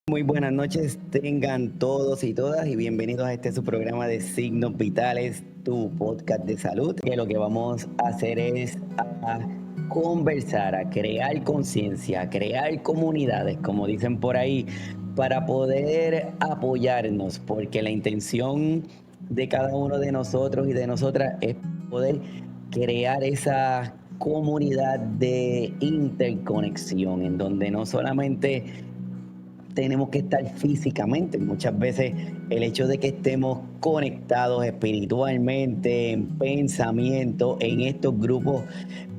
Muy buenas noches, tengan todos y todas y bienvenidos a este su programa de Signos Vitales, tu podcast de salud. Que lo que vamos a hacer es a conversar, a crear conciencia, a crear comunidades, como dicen por ahí, para poder apoyarnos, porque la intención de cada uno de nosotros y de nosotras es poder crear esa comunidad de interconexión en donde no solamente tenemos que estar físicamente. Muchas veces el hecho de que estemos conectados espiritualmente, en pensamiento, en estos grupos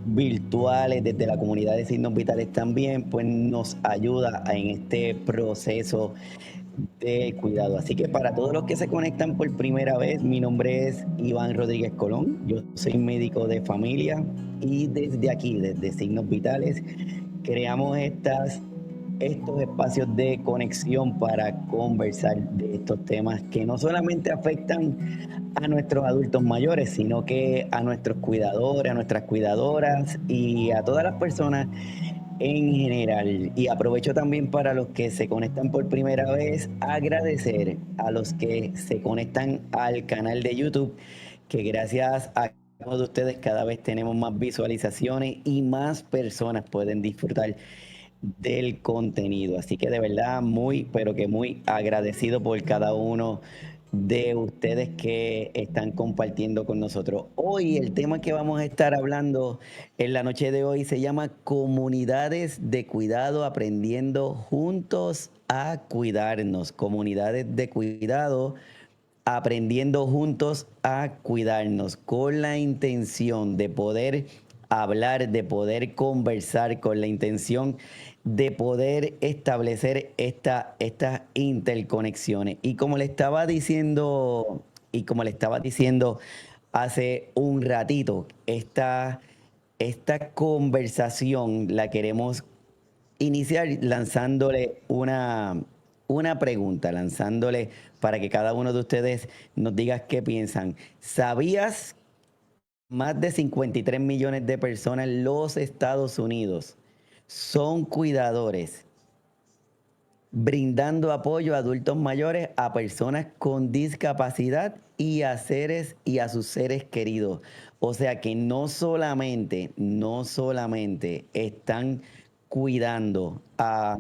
virtuales desde la comunidad de signos vitales también, pues nos ayuda en este proceso de cuidado. Así que para todos los que se conectan por primera vez, mi nombre es Iván Rodríguez Colón, yo soy médico de familia y desde aquí, desde Signos Vitales, creamos estos espacios de conexión para conversar de estos temas que no solamente afectan a nuestros adultos mayores, sino que a nuestros cuidadores, a nuestras cuidadoras y a todas las personas en general. Y aprovecho también para los que se conectan por primera vez, agradecer a los que se conectan al canal de YouTube, que gracias a todos ustedes cada vez tenemos más visualizaciones y más personas pueden disfrutar del contenido. Así que de verdad muy, pero que muy agradecido por cada uno de ustedes que están compartiendo con nosotros. Hoy el tema que vamos a estar hablando en la noche de hoy se llama Comunidades de Cuidado, aprendiendo juntos a cuidarnos. Comunidades de cuidado, aprendiendo juntos a cuidarnos con la intención de poder hablar, de poder conversar, con la intención de poder establecer estas interconexiones. Y como le estaba diciendo hace un ratito, esta conversación la queremos iniciar lanzándole una pregunta, lanzándole para que cada uno de ustedes nos diga qué piensan. ¿Sabías más de 53 millones de personas en los Estados Unidos son cuidadores, brindando apoyo a adultos mayores, a personas con discapacidad y a seres y a sus seres queridos? O sea que no solamente están cuidando a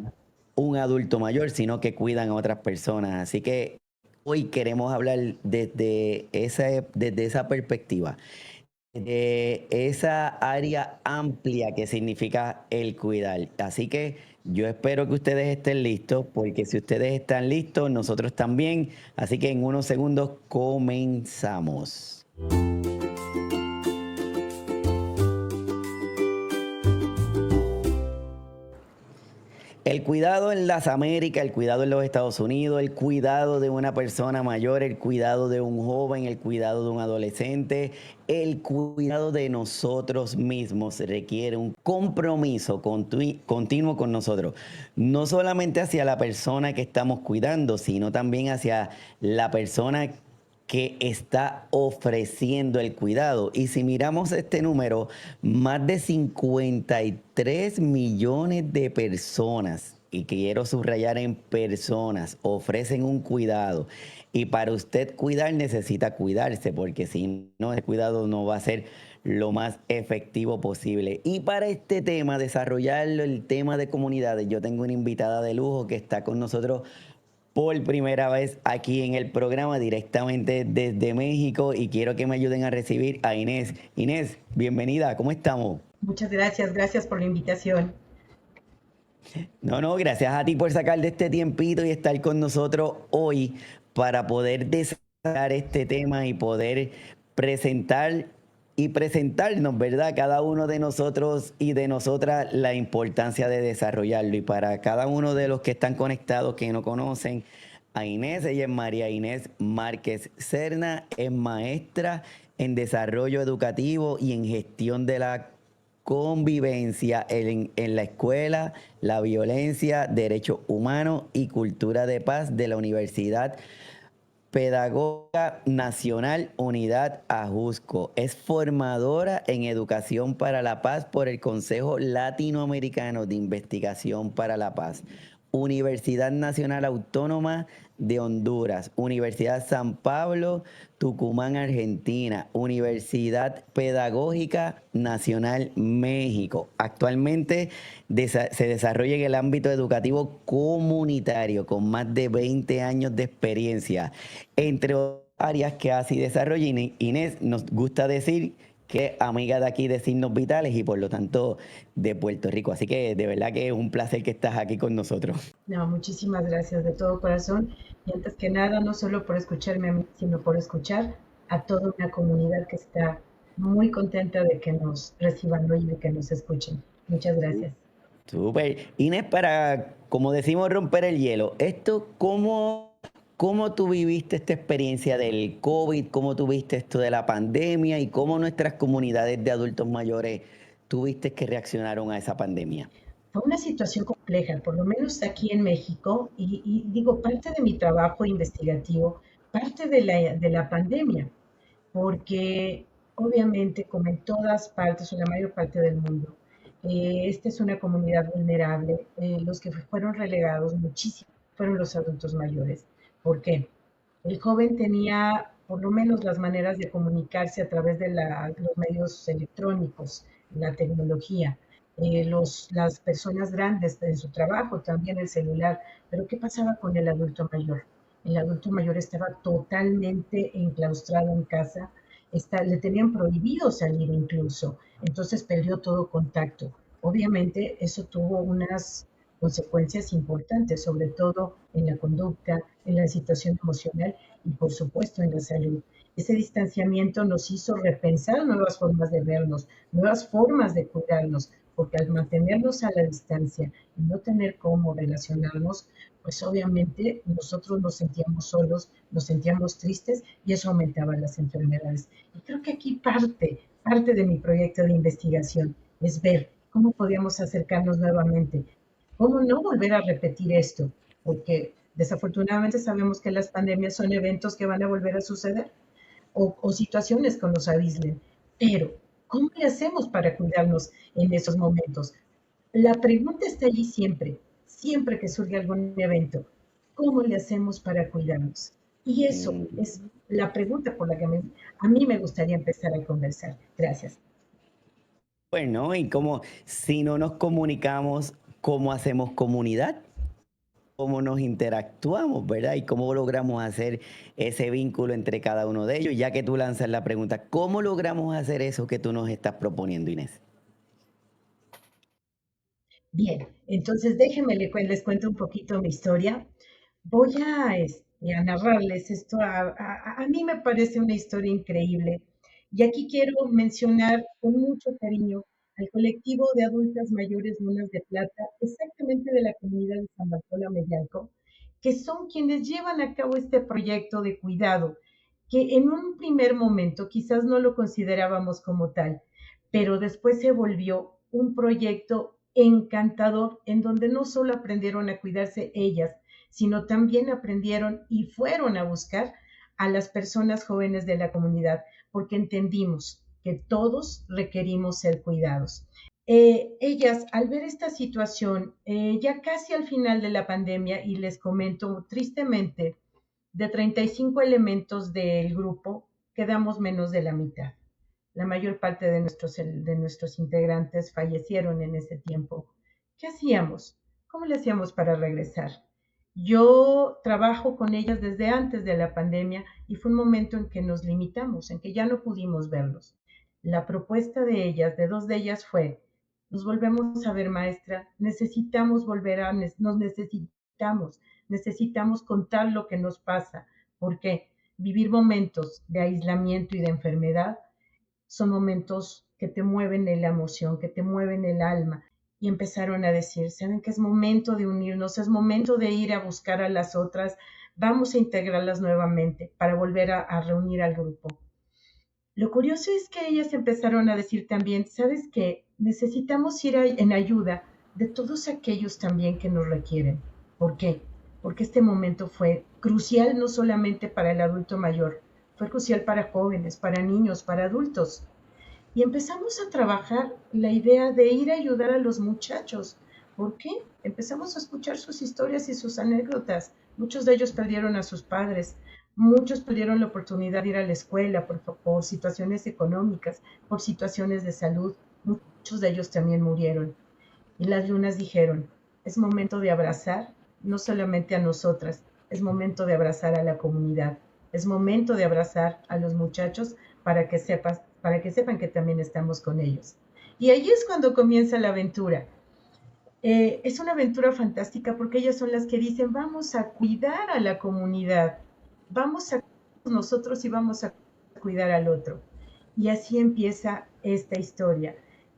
un adulto mayor, sino que cuidan a otras personas. Así que hoy queremos hablar desde esa perspectiva, de esa área amplia que significa el cuidar. Así que yo espero que ustedes estén listos, porque si ustedes están listos, nosotros también. Así que en unos segundos comenzamos. El cuidado en las Américas, el cuidado en los Estados Unidos, el cuidado de una persona mayor, el cuidado de un joven, el cuidado de un adolescente, el cuidado de nosotros mismos requiere un compromiso continuo con nosotros. No solamente hacia la persona que estamos cuidando, sino también hacia la persona que está ofreciendo el cuidado. Y si miramos este número, más de 53 millones de personas, y quiero subrayar en personas, ofrecen un cuidado. Y para usted cuidar necesita cuidarse, porque si no, el cuidado no va a ser lo más efectivo posible. Y para este tema, desarrollarlo, el tema de comunidades, yo tengo una invitada de lujo que está con nosotros por primera vez aquí en el programa directamente desde México, y quiero que me ayuden a recibir a Inés. Inés, bienvenida, ¿cómo estamos? Muchas gracias, gracias por la invitación. No, no, gracias a ti por sacar de este tiempito y estar con nosotros hoy para poder desarrollar este tema y poder presentar y presentarnos, ¿verdad? Cada uno de nosotros y de nosotras la importancia de desarrollarlo. Y para cada uno de los que están conectados que no conocen a Inés, ella es María Inés Márquez Serna, es maestra en desarrollo educativo y en gestión de la convivencia en la escuela, la violencia, derechos humanos y cultura de paz de la Universidad Pedagoga Nacional Unidad Ajusco. Es formadora en Educación para la Paz por el Consejo Latinoamericano de Investigación para la Paz. Universidad Nacional Autónoma de Honduras, Universidad San Pablo, Tucumán, Argentina, Universidad Pedagógica Nacional México. Actualmente se desarrolla en el ámbito educativo comunitario con más de 20 años de experiencia. Entre otras áreas que así desarrolla, Inés nos gusta decir que es amiga de aquí de Signos Vitales y por lo tanto de Puerto Rico. Así que de verdad que es un placer que estás aquí con nosotros. No, muchísimas gracias de todo corazón. Y antes que nada, no solo por escucharme a mí, sino por escuchar a toda una comunidad que está muy contenta de que nos reciban hoy y de que nos escuchen. Muchas gracias. Súper. Inés, para, como decimos, romper el hielo, ¿cómo tú viviste esta experiencia del COVID? ¿Cómo tuviste esto de la pandemia? ¿Y cómo nuestras comunidades de adultos mayores tuviste que reaccionaron a esa pandemia? Fue una situación compleja, por lo menos aquí en México, y digo, parte de mi trabajo investigativo, parte de la pandemia, porque obviamente, como en todas partes o la mayor parte del mundo, esta es una comunidad vulnerable. Los que fueron relegados muchísimo fueron los adultos mayores. ¿Por qué? El joven tenía por lo menos las maneras de comunicarse a través de los medios electrónicos, la tecnología, las personas grandes en su trabajo, también el celular. Pero ¿qué pasaba con el adulto mayor? El adulto mayor estaba totalmente enclaustrado en casa, le tenían prohibido salir incluso, entonces perdió todo contacto. Obviamente eso tuvo unas consecuencias importantes, sobre todo en la conducta, en la situación emocional y por supuesto en la salud. Ese distanciamiento nos hizo repensar nuevas formas de vernos, nuevas formas de cuidarnos, porque al mantenernos a la distancia y no tener cómo relacionarnos, pues obviamente nosotros nos sentíamos solos, nos sentíamos tristes y eso aumentaba las enfermedades. Y creo que aquí parte de mi proyecto de investigación es ver cómo podíamos acercarnos nuevamente, cómo no volver a repetir esto, porque desafortunadamente sabemos que las pandemias son eventos que van a volver a suceder o situaciones que nos aíslen, pero ¿cómo le hacemos para cuidarnos en esos momentos? La pregunta está allí siempre, siempre que surge algún evento. ¿Cómo le hacemos para cuidarnos? Y eso Mm, es la pregunta por la que a mí me gustaría empezar a conversar. Gracias. Bueno, y como si no nos comunicamos, ¿cómo hacemos comunidad? ¿Cómo nos interactuamos, verdad? Y cómo logramos hacer ese vínculo entre cada uno de ellos, ya que tú lanzas la pregunta, ¿cómo logramos hacer eso que tú nos estás proponiendo, Inés? Bien, entonces déjenme les cuento un poquito mi historia. Voy a narrarles esto. A mí me parece una historia increíble. Y aquí quiero mencionar con mucho cariño al colectivo de adultas mayores Lunas de Plata, exactamente de la comunidad de San Bartolo Mellalco, que son quienes llevan a cabo este proyecto de cuidado, que en un primer momento quizás no lo considerábamos como tal, pero después se volvió un proyecto encantador en donde no solo aprendieron a cuidarse ellas, sino también aprendieron y fueron a buscar a las personas jóvenes de la comunidad, porque entendimos que todos requerimos ser cuidados. Ellas, al ver esta situación, ya casi al final de la pandemia, y les comento tristemente, de 35 elementos del grupo, quedamos menos de la mitad. La mayor parte de nuestros integrantes fallecieron en ese tiempo. ¿Qué hacíamos? ¿Cómo le hacíamos para regresar? Yo trabajo con ellas desde antes de la pandemia y fue un momento en que nos limitamos, en que ya no pudimos verlos. La propuesta de ellas, de dos de ellas, fue, nos volvemos a ver, maestra, necesitamos nos necesitamos contar lo que nos pasa, porque vivir momentos de aislamiento y de enfermedad son momentos que te mueven la emoción, que te mueven el alma. Y empezaron a decir, ¿saben que es momento de unirnos? Es momento de ir a buscar a las otras, vamos a integrarlas nuevamente para volver a reunir al grupo. Lo curioso es que ellas empezaron a decir también, ¿sabes qué? Necesitamos ir en ayuda de todos aquellos también que nos requieren. ¿Por qué? Porque este momento fue crucial no solamente para el adulto mayor, fue crucial para jóvenes, para niños, para adultos. Y empezamos a trabajar la idea de ir a ayudar a los muchachos, ¿Por qué? Empezamos a escuchar sus historias y sus anécdotas. Muchos de ellos perdieron a sus padres, muchos perdieron la oportunidad de ir a la escuela por situaciones económicas, por situaciones de salud. Muchos de ellos también murieron. Y las lunas dijeron, es momento de abrazar no solamente a nosotras, es momento de abrazar a la comunidad, es momento de abrazar a los muchachos para que sepan que también estamos con ellos. Y ahí es cuando comienza la aventura. Es una aventura fantástica porque ellas son las que dicen, vamos a cuidar a la comunidad, vamos a nosotros y vamos a cuidar al otro. Y así empieza esta historia.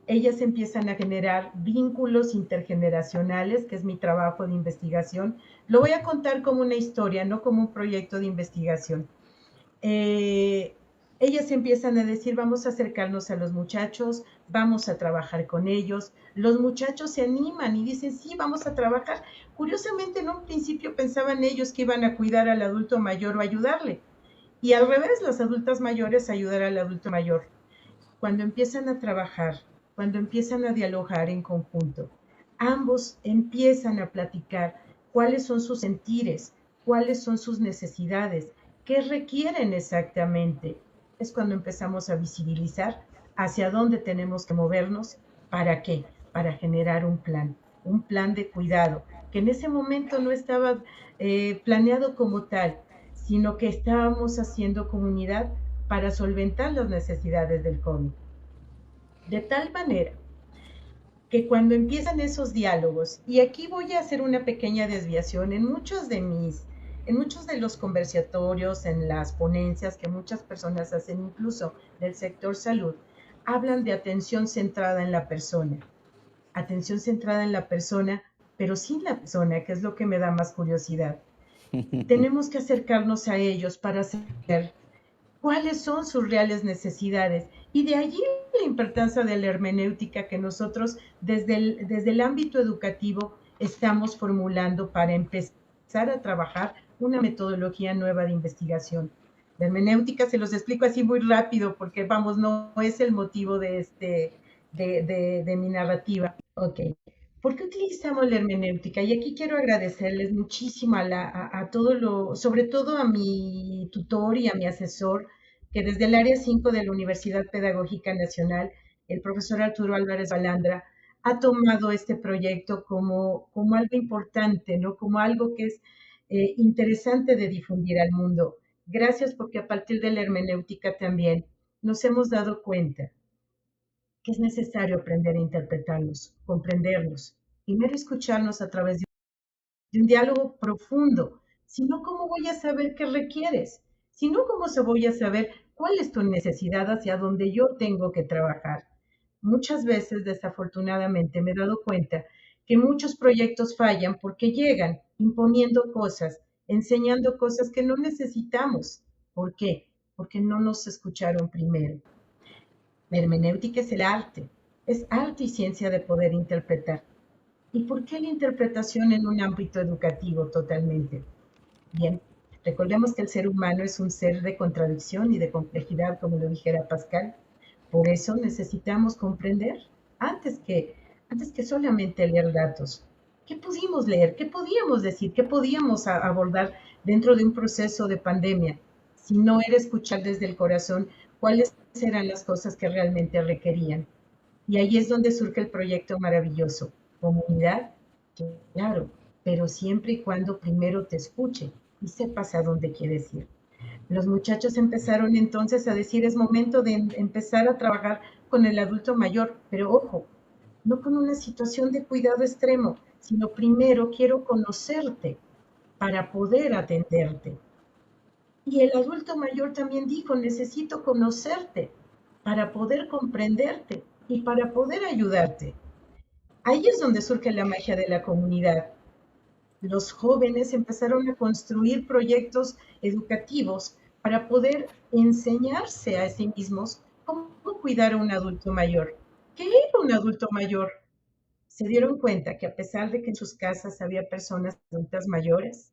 Ellas empiezan a generar vínculos intergeneracionales, que es mi trabajo de investigación. Lo voy a contar como una historia, no como un proyecto de investigación. eh, Ellas empiezan a decir, vamos a acercarnos a los muchachos, vamos a trabajar con ellos. Los muchachos se animan y dicen, sí, vamos a trabajar. Curiosamente, en un principio pensaban ellos que iban a cuidar al adulto mayor o ayudarle. Y al revés, las adultas mayores ayudar al adulto mayor. Cuando empiezan a trabajar, cuando empiezan a dialogar en conjunto, ambos empiezan a platicar cuáles son sus sentires, cuáles son sus necesidades, qué requieren exactamente. Es cuando empezamos a visibilizar hacia dónde tenemos que movernos, ¿para qué? Para generar un plan de cuidado, que en ese momento no estaba planeado como tal, sino que estábamos haciendo comunidad para solventar las necesidades del COVID. De tal manera que cuando empiezan esos diálogos, y aquí voy a hacer una pequeña desviación, en muchos de los conversatorios, en las ponencias que muchas personas hacen, incluso del sector salud, hablan de atención centrada en la persona, pero sin la persona, que es lo que me da más curiosidad. Tenemos que acercarnos a ellos para saber cuáles son sus reales necesidades. Y de allí la importancia de la hermenéutica que nosotros desde el ámbito educativo estamos formulando para empezar a trabajar una metodología nueva de investigación. La hermenéutica se los explico así muy rápido porque vamos, no es el motivo de mi narrativa. Ok. ¿Por qué utilizamos la hermenéutica? Y aquí quiero agradecerles muchísimo a todo lo, sobre todo a mi tutor y a mi asesor, que desde el área 5 de la Universidad Pedagógica Nacional, el profesor Arturo Álvarez Balandra, ha tomado este proyecto como algo importante, ¿no? Como algo que es interesante de difundir al mundo. Gracias porque a partir de la hermenéutica también nos hemos dado cuenta que es necesario aprender a interpretarlos, comprenderlos, primero escucharnos a través de un diálogo profundo, si no, ¿cómo voy a saber qué requieres? Si no, ¿cómo se voy a saber cuál es tu necesidad hacia donde yo tengo que trabajar? Muchas veces, desafortunadamente, me he dado cuenta que muchos proyectos fallan porque llegan imponiendo cosas, enseñando cosas que no necesitamos. ¿Por qué? Porque no nos escucharon primero. La hermenéutica es arte y ciencia de poder interpretar. ¿Y por qué la interpretación en un ámbito educativo totalmente? Bien, recordemos que el ser humano es un ser de contradicción y de complejidad, como lo dijera Pascal. Por eso necesitamos comprender antes que, antes que solamente leer datos. ¿Qué pudimos leer? ¿Qué podíamos decir? ¿Qué podíamos abordar dentro de un proceso de pandemia? Si no era escuchar desde el corazón cuáles eran las cosas que realmente requerían. Y ahí es donde surge el proyecto maravilloso. Comunidad, claro, pero siempre y cuando primero te escuche y sepas a dónde quieres ir. Los muchachos empezaron entonces a decir, es momento de empezar a trabajar con el adulto mayor, pero ojo, no con una situación de cuidado extremo, sino primero quiero conocerte para poder atenderte. Y el adulto mayor también dijo, necesito conocerte para poder comprenderte y para poder ayudarte. Ahí es donde surge la magia de la comunidad. Los jóvenes empezaron a construir proyectos educativos para poder enseñarse a sí mismos cómo cuidar a un adulto mayor. ¿Qué era un adulto mayor? Se dieron cuenta que a pesar de que en sus casas había personas adultas mayores,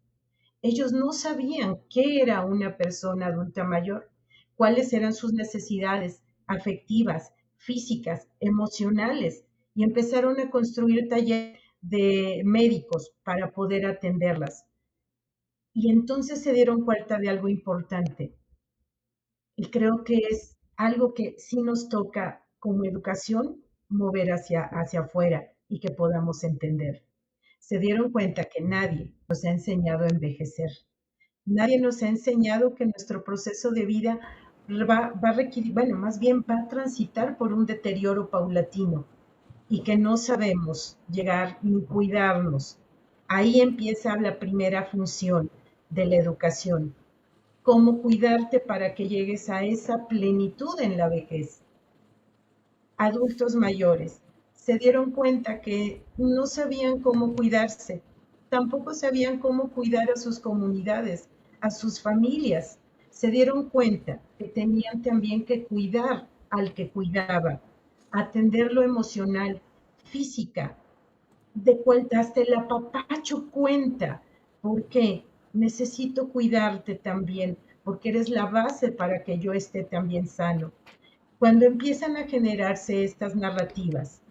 ellos no sabían qué era una persona adulta mayor, cuáles eran sus necesidades afectivas, físicas, emocionales, y empezaron a construir talleres de médicos para poder atenderlas. Y entonces se dieron cuenta de algo importante. Y creo que es algo que sí nos toca como educación mover hacia afuera y que podamos entender. Se dieron cuenta que nadie nos ha enseñado a envejecer. Nadie nos ha enseñado que nuestro proceso de vida va a requerir, bueno, más bien va a transitar por un deterioro paulatino y que no sabemos llegar ni cuidarnos. Ahí empieza la primera función de la educación, cómo cuidarte para que llegues a esa plenitud en la vejez. Adultos mayores se dieron cuenta que no sabían cómo cuidarse, tampoco sabían cómo cuidar a sus comunidades, a sus familias. Se dieron cuenta que tenían también que cuidar al que cuidaba, atender lo emocional, física, de cual hasta el apapacho cuenta. ¿Por qué? Necesito cuidarte también, porque eres la base para que yo esté también sano. Cuando empiezan a generarse estas narrativas,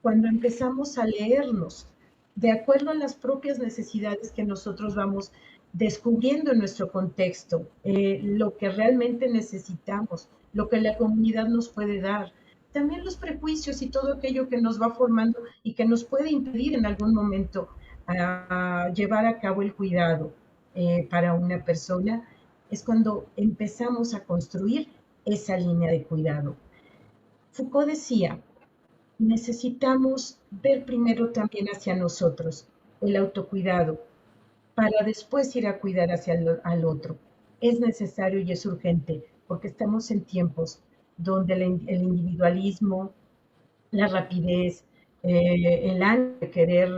cuando empezamos a leernos de acuerdo a las propias necesidades que nosotros vamos descubriendo en nuestro contexto, lo que realmente necesitamos, lo que la comunidad nos puede dar, también los prejuicios y todo aquello que nos va formando y que nos puede impedir en algún momento llevar a cabo el cuidado para una persona, es cuando empezamos a construir esa línea de cuidado. Foucault decía, necesitamos ver primero también hacia nosotros, el autocuidado, para después ir a cuidar hacia al otro. Es necesario y es urgente, porque estamos en tiempos donde el individualismo, la rapidez, el ánimo de querer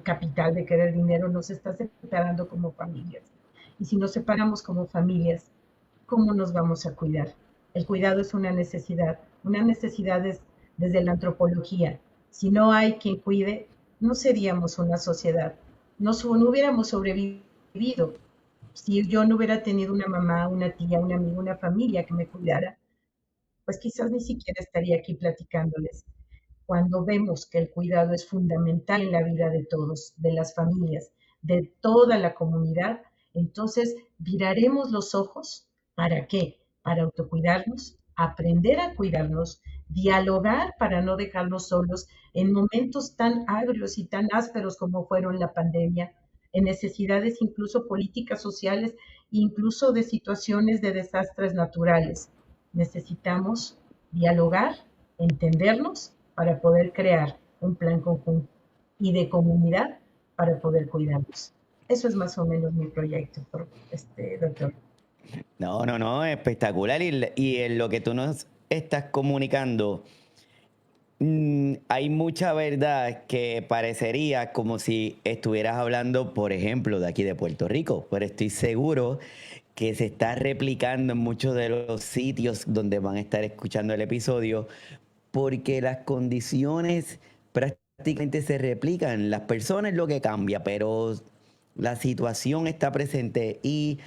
capital, de querer dinero, nos está separando como familias. Y si nos separamos como familias, ¿cómo nos vamos a cuidar? El cuidado es una necesidad desde la antropología. Si no hay quien cuide, no seríamos una sociedad, no hubiéramos sobrevivido. Si yo no hubiera tenido una mamá, una tía, un amigo, una familia que me cuidara, pues quizás ni siquiera estaría aquí platicándoles. Cuando vemos que el cuidado es fundamental en la vida de todos, de las familias, de toda la comunidad, entonces viraremos los ojos. ¿Para qué? Para autocuidarnos, aprender a cuidarnos, dialogar para no dejarnos solos en momentos tan agrios y tan ásperos como fueron la pandemia, en necesidades incluso políticas sociales, incluso de situaciones de desastres naturales. Necesitamos dialogar, entendernos para poder crear un plan conjunto y de comunidad para poder cuidarnos. Eso es más o menos mi proyecto, doctor. No, no, no, espectacular. Y en lo que tú nos estás comunicando, hay mucha verdad que parecería como si estuvieras hablando, por ejemplo, de aquí de Puerto Rico, pero estoy seguro que se está replicando en muchos de los sitios donde van a estar escuchando el episodio, porque las condiciones prácticamente se replican. Las personas es lo que cambia, pero la situación está presente y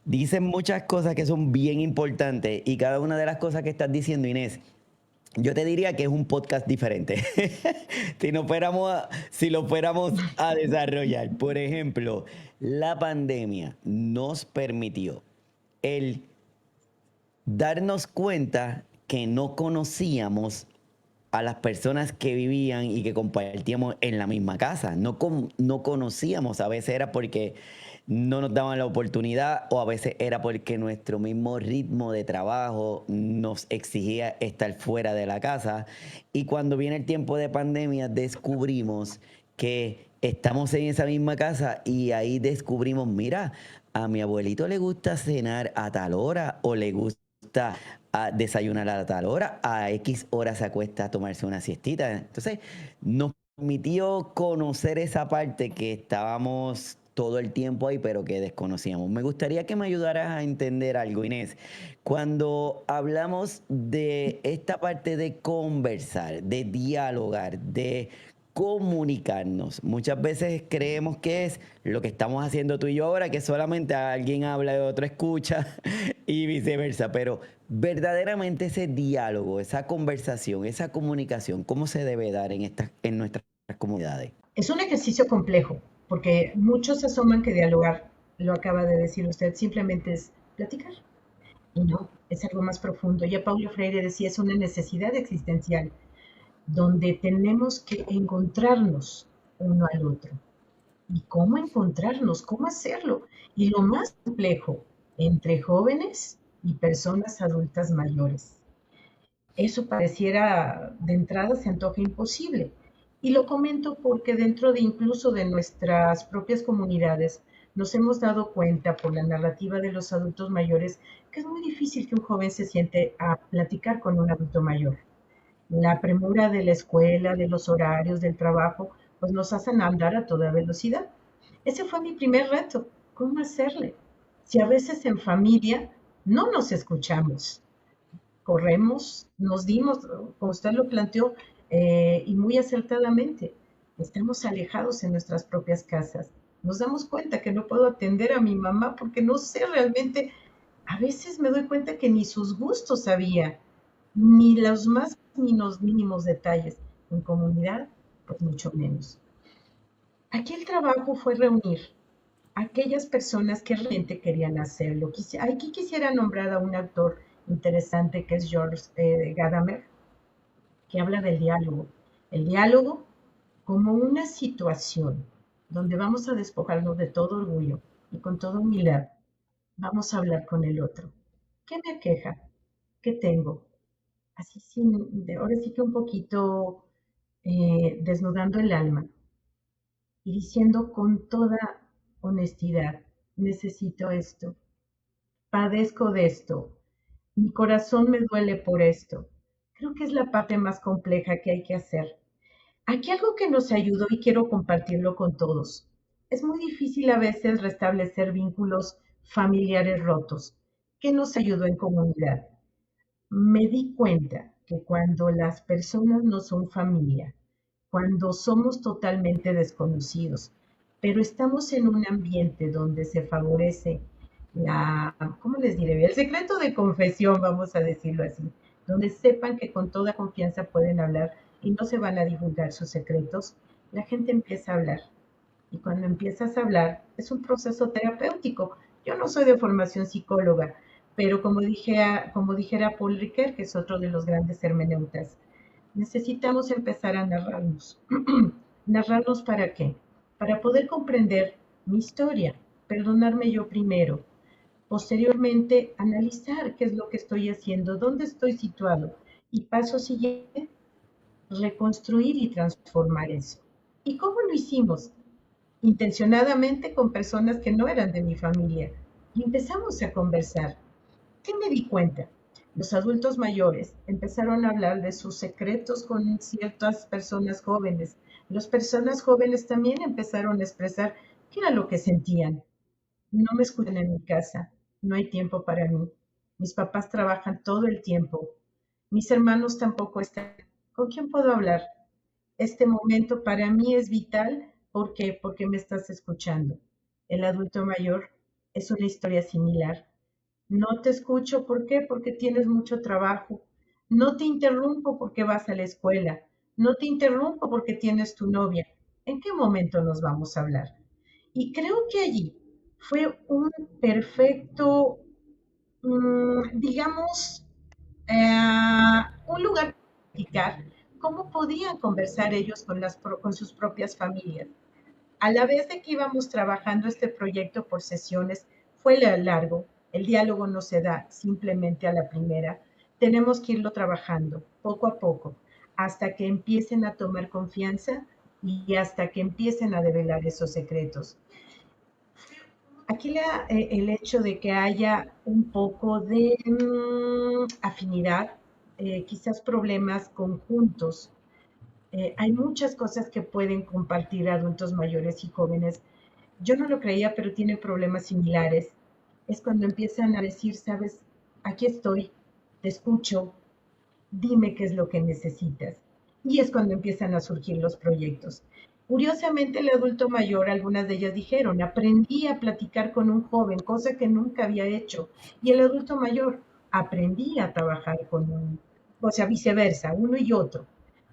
dicen muchas cosas que son bien importantes y cada una de las cosas que estás diciendo, Inés, yo te diría que es un podcast diferente. Si lo fuéramos a desarrollar. Por ejemplo, la pandemia nos permitió el darnos cuenta que no conocíamos a las personas que vivían y que compartíamos en la misma casa. No conocíamos, a veces era porque no nos daban la oportunidad o a veces era porque nuestro mismo ritmo de trabajo nos exigía estar fuera de la casa. Y cuando viene el tiempo de pandemia descubrimos que estamos en esa misma casa y ahí descubrimos, mira, a mi abuelito le gusta cenar a tal hora o le gusta a desayunar a tal hora, a X hora se acuesta a tomarse una siestita. Entonces, nos permitió conocer esa parte que estábamos todo el tiempo ahí, pero que desconocíamos. Me gustaría que me ayudaras a entender algo, Inés. Cuando hablamos de esta parte de conversar, de dialogar, de comunicarnos. Muchas veces creemos que es lo que estamos haciendo tú y yo ahora, que solamente alguien habla y otro escucha y viceversa, pero verdaderamente ese diálogo, esa conversación, esa comunicación, ¿cómo se debe dar en nuestras comunidades? Es un ejercicio complejo, porque muchos asoman que dialogar, lo acaba de decir usted, simplemente es platicar. Y no, es algo más profundo. Ya Paulo Freire decía, es una necesidad existencial, donde tenemos que encontrarnos uno al otro. ¿Y cómo encontrarnos? ¿Cómo hacerlo? Y lo más complejo, entre jóvenes y personas adultas mayores. Eso pareciera, de entrada se antoja imposible. Y lo comento porque dentro de incluso de nuestras propias comunidades nos hemos dado cuenta por la narrativa de los adultos mayores que es muy difícil que un joven se siente a platicar con un adulto mayor. La premura de la escuela, de los horarios, del trabajo, pues nos hacen andar a toda velocidad. Ese fue mi primer reto, ¿cómo hacerle? Si a veces en familia no nos escuchamos, corremos, nos dimos, como usted lo planteó, y muy acertadamente, estamos alejados en nuestras propias casas. Nos damos cuenta que no puedo atender a mi mamá porque no sé realmente, a veces me doy cuenta que ni sus gustos sabía, ni los más mínimos detalles. En comunidad, pues mucho menos. Aquí el trabajo fue reunir a aquellas personas que realmente querían hacerlo. Aquí quisiera nombrar a un autor interesante que es George Gadamer, que habla del diálogo. El diálogo como una situación donde vamos a despojarnos de todo orgullo y con toda humildad vamos a hablar con el otro. ¿Qué me aqueja? ¿Qué tengo? Así ahora sí que un poquito desnudando el alma y diciendo con toda honestidad, necesito esto, padezco de esto, mi corazón me duele por esto. Creo que es la parte más compleja que hay que hacer. Aquí algo que nos ayudó y quiero compartirlo con todos. Es muy difícil a veces restablecer vínculos familiares rotos. ¿Qué nos ayudó en comunidad? Me di cuenta que cuando las personas no son familia, cuando somos totalmente desconocidos, pero estamos en un ambiente donde se favorece ¿cómo les diré? El secreto de confesión, vamos a decirlo así, donde sepan que con toda confianza pueden hablar y no se van a divulgar sus secretos, la gente empieza a hablar. Y cuando empiezas a hablar, es un proceso terapéutico. Yo no soy de formación psicóloga, pero como dijera Paul Ricoeur, que es otro de los grandes hermeneutas, necesitamos empezar a narrarnos. ¿Narrarnos para qué? Para poder comprender mi historia, perdonarme yo primero, posteriormente analizar qué es lo que estoy haciendo, dónde estoy situado y paso siguiente, reconstruir y transformar eso. ¿Y cómo lo hicimos? Intencionadamente con personas que no eran de mi familia y empezamos a conversar. ¿Qué me di cuenta? Los adultos mayores empezaron a hablar de sus secretos con ciertas personas jóvenes. Las personas jóvenes también empezaron a expresar qué era lo que sentían. No me escuchan en mi casa, no hay tiempo para mí. Mis papás trabajan todo el tiempo. Mis hermanos tampoco están. ¿Con quién puedo hablar? Este momento para mí es vital. ¿Por qué? Porque me estás escuchando. El adulto mayor es una historia similar. No te escucho, ¿por qué? Porque tienes mucho trabajo. No te interrumpo porque vas a la escuela. No te interrumpo porque tienes tu novia. ¿En qué momento nos vamos a hablar? Y creo que allí fue un perfecto, digamos, un lugar para practicar cómo podían conversar ellos con sus propias familias. A la vez de que íbamos trabajando este proyecto por sesiones, fue largo, el diálogo no se da simplemente a la primera, tenemos que irlo trabajando poco a poco, hasta que empiecen a tomar confianza y hasta que empiecen a develar esos secretos. Aquí el hecho de que haya un poco de afinidad, quizás problemas conjuntos. Hay muchas cosas que pueden compartir adultos mayores y jóvenes. Yo no lo creía, pero tienen problemas similares. Es cuando empiezan a decir, sabes, aquí estoy, te escucho, dime qué es lo que necesitas. Y es cuando empiezan a surgir los proyectos. Curiosamente, el adulto mayor, algunas de ellas dijeron, aprendí a platicar con un joven, cosa que nunca había hecho. Y el adulto mayor, aprendí a trabajar con o sea, viceversa, uno y otro.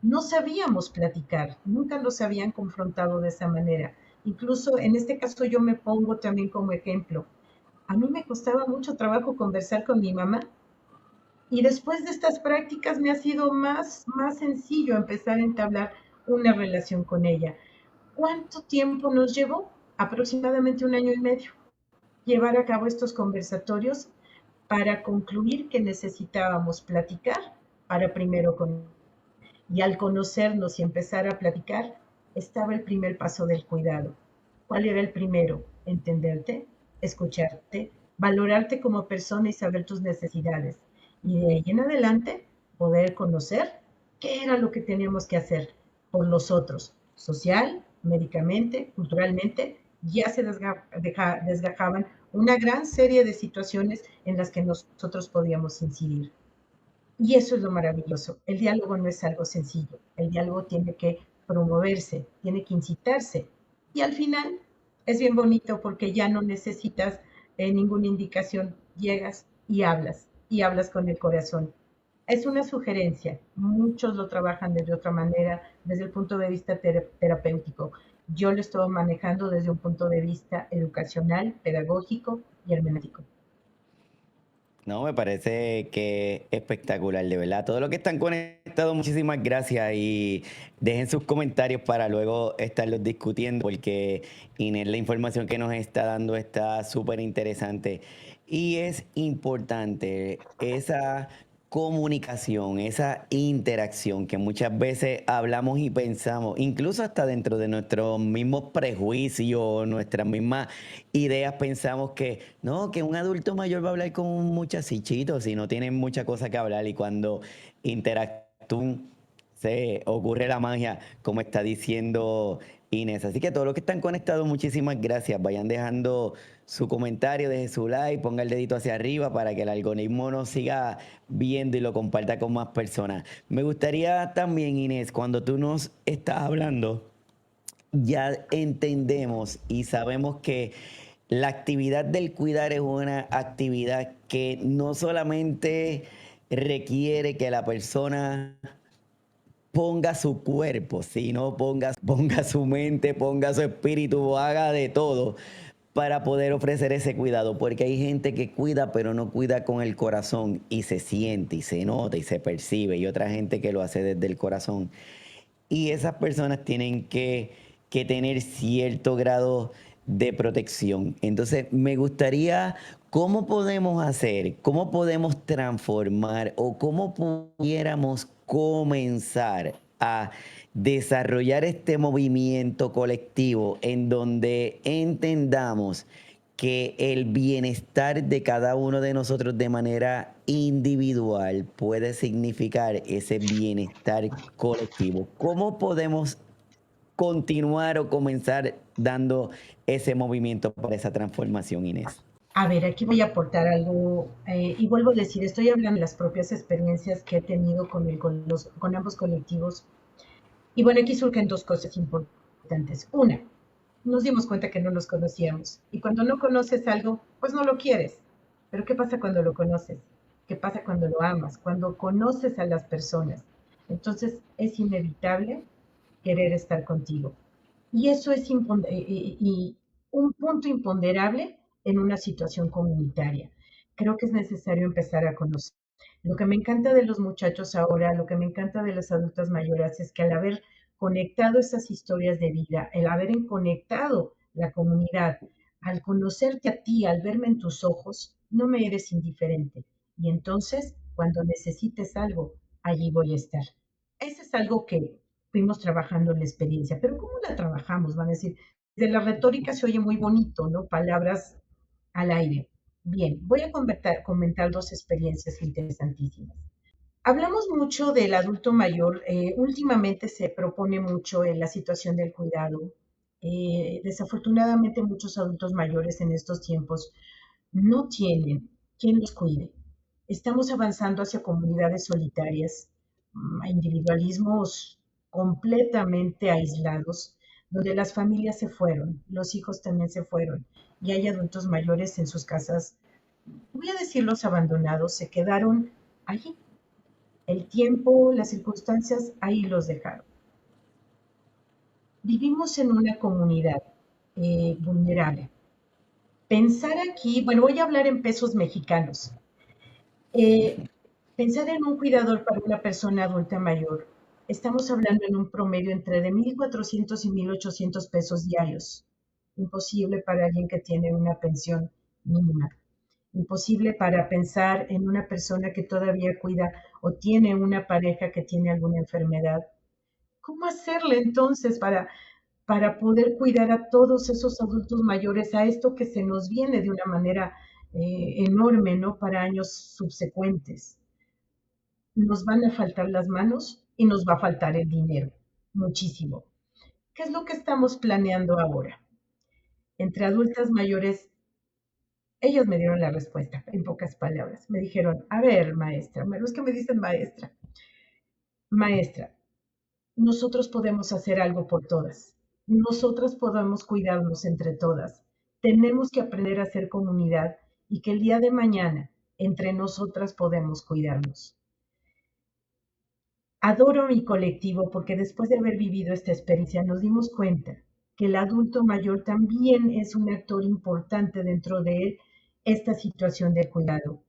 no sabíamos platicar, nunca nos habían confrontado de esa manera. Incluso en este caso yo me pongo también como ejemplo. A mí me costaba mucho trabajo conversar con mi mamá y después de estas prácticas me ha sido más sencillo empezar a entablar una relación con ella. ¿Cuánto tiempo nos llevó? Aproximadamente 1 año y medio. Llevar a cabo estos conversatorios para concluir que necesitábamos platicar para primero con. Y al conocernos y empezar a platicar, estaba el primer paso del cuidado. ¿Cuál era el primero? Entenderte, escucharte, valorarte como persona y saber tus necesidades. Y de ahí en adelante, poder conocer qué era lo que teníamos que hacer por los otros, social, médicamente, culturalmente. Ya se desgajaban una gran serie de situaciones en las que nosotros podíamos incidir. Y eso es lo maravilloso. El diálogo no es algo sencillo. El diálogo tiene que promoverse, tiene que incitarse. Y al final es bien bonito porque ya no necesitas ninguna indicación. Llegas y hablas con el corazón. Es una sugerencia. Muchos lo trabajan de otra manera, desde el punto de vista terapéutico. Yo lo estoy manejando desde un punto de vista educacional, pedagógico y hermenéutico. No, me parece que espectacular, de verdad. Todos los que están conectados, muchísimas gracias y dejen sus comentarios para luego estarlos discutiendo porque Inés, la información que nos está dando está súper interesante y es importante esa comunicación, esa interacción que muchas veces hablamos y pensamos, incluso hasta dentro de nuestros mismos prejuicios, nuestras mismas ideas pensamos que no, que un adulto mayor va a hablar con un muchachito si no tienen mucha cosa que hablar y cuando interactúan se ocurre la magia, como está diciendo Inés. Así que todos los que están conectados, muchísimas gracias. Vayan dejando su comentario, deje su like, ponga el dedito hacia arriba para que el algoritmo nos siga viendo y lo comparta con más personas. Me gustaría también, Inés, cuando tú nos estás hablando, ya entendemos y sabemos que la actividad del cuidar es una actividad que no solamente requiere que la persona ponga su cuerpo, sino ponga su mente, ponga su espíritu, haga de todo para poder ofrecer ese cuidado, porque hay gente que cuida pero no cuida con el corazón y se siente y se nota y se percibe y otra gente que lo hace desde el corazón. Y esas personas tienen que tener cierto grado de protección. Entonces, me gustaría, ¿cómo podemos hacer, cómo podemos transformar o cómo pudiéramos comenzar a desarrollar este movimiento colectivo en donde entendamos que el bienestar de cada uno de nosotros de manera individual puede significar ese bienestar colectivo? ¿Cómo podemos continuar o comenzar dando ese movimiento para esa transformación, Inés? A ver, aquí voy a aportar algo y vuelvo a decir, estoy hablando de las propias experiencias que he tenido con ambos colectivos. Y bueno, aquí surgen dos cosas importantes. Una, nos dimos cuenta que no nos conocíamos. Y cuando no conoces algo, pues no lo quieres. Pero ¿qué pasa cuando lo conoces? ¿Qué pasa cuando lo amas? Cuando conoces a las personas. Entonces es inevitable querer estar contigo. Y eso es un punto imponderable en una situación comunitaria. Creo que es necesario empezar a conocer. Lo que me encanta de los muchachos ahora, lo que me encanta de las adultas mayores es que al haber conectado esas historias de vida, el haber conectado la comunidad, al conocerte a ti, al verme en tus ojos, no me eres indiferente. Y entonces, cuando necesites algo, allí voy a estar. Ese es algo que fuimos trabajando en la experiencia. Pero ¿cómo la trabajamos? Van a decir, de la retórica se oye muy bonito, ¿no? Palabras al aire. Bien, voy a comentar dos experiencias interesantísimas. Hablamos mucho del adulto mayor. Últimamente se propone mucho en la situación del cuidado. Desafortunadamente muchos adultos mayores en estos tiempos no tienen quien los cuide. Estamos avanzando hacia comunidades solitarias, a individualismos completamente aislados, donde las familias se fueron, los hijos también se fueron, y hay adultos mayores en sus casas, voy a decirlos abandonados, se quedaron allí. El tiempo, las circunstancias, ahí los dejaron. Vivimos en una comunidad vulnerable. Pensar aquí, bueno, voy a hablar en pesos mexicanos. Eh, Pensar en un cuidador para una persona adulta mayor, estamos hablando en un promedio entre de 1,400 y 1,800 pesos diarios. Imposible para alguien que tiene una pensión mínima. Imposible para pensar en una persona que todavía cuida o tiene una pareja que tiene alguna enfermedad. ¿Cómo hacerle entonces para poder cuidar a todos esos adultos mayores, a esto que se nos viene de una manera enorme, ¿no? Para años subsecuentes. Nos van a faltar las manos y nos va a faltar el dinero, muchísimo. ¿Qué es lo que estamos planeando ahora? Entre adultas mayores, ellas me dieron la respuesta, en pocas palabras. Me dijeron, a ver, maestra, los que me dicen maestra, nosotros podemos hacer algo por todas. Nosotras podemos cuidarnos entre todas. Tenemos que aprender a hacer comunidad y que el día de mañana entre nosotras podemos cuidarnos. Adoro mi colectivo porque después de haber vivido esta experiencia nos dimos cuenta que el adulto mayor también es un actor importante dentro de esta situación de cuidado.